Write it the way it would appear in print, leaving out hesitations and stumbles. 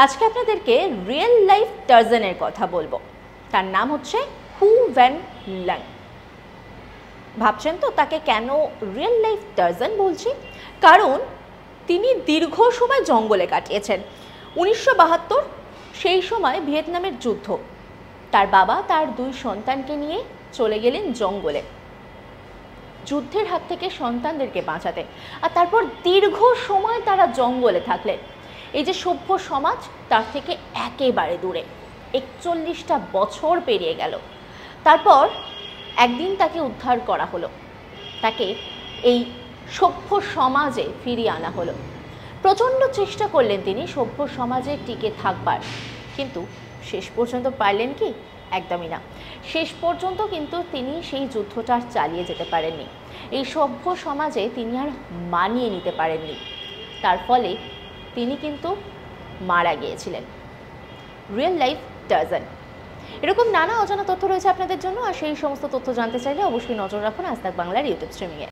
আজকে আপনাদেরকে real life টার্জানের কথা বলবো। তার নাম হচ্ছে হু ভ্যান লাং। ভাবছেন তো তাকে কেন রিয়েল লাইফ টার্জান বলছি? কারণ তিনি দীর্ঘ সময় জঙ্গলে কাটিয়েছেন। 1972 সেই সময় ভিয়েতনামের যুদ্ধ। তার বাবা তার 2 সন্তানকে নিয়ে চলে গেলেন জঙ্গলে যুদ্ধের হাত থেকে সন্তানদেরকে বাঁচাতে, আর তারপর দীর্ঘ সময় তারা জঙ্গলে থাকলেন। এই যে সভ্য সমাজ তার থেকে একেবারে দূরে 41টা বছর পেরিয়ে গেল। তারপর একদিন তাকে উদ্ধার করা হলো, তাকে এই সভ্য সমাজে ফিরিয়ে আনা হলো। প্রচণ্ড চেষ্টা করলেন তিনি সভ্য সমাজে টিকে থাকবার, কিন্তু শেষ পর্যন্ত পারলেন কি? একদমই না। শেষ পর্যন্ত কিন্তু তিনি সেই যুদ্ধটা চালিয়ে যেতে পারেননি। এই সভ্য সমাজে তিনি আর মানিয়ে নিতে পারেননি। তার ফলে তিনি কিন্তু মারা গিয়েছিলেন। Real life Tarzan. এরকম নানা অজানা তথ্য রয়েছে আপনাদের জন্য, আর সেই সমস্ত তথ্য জানতে চাইলে অবশ্যই নজর রাখুন আজ তাক বাংলার ইউটিউব স্ট্রিমিংয়ে।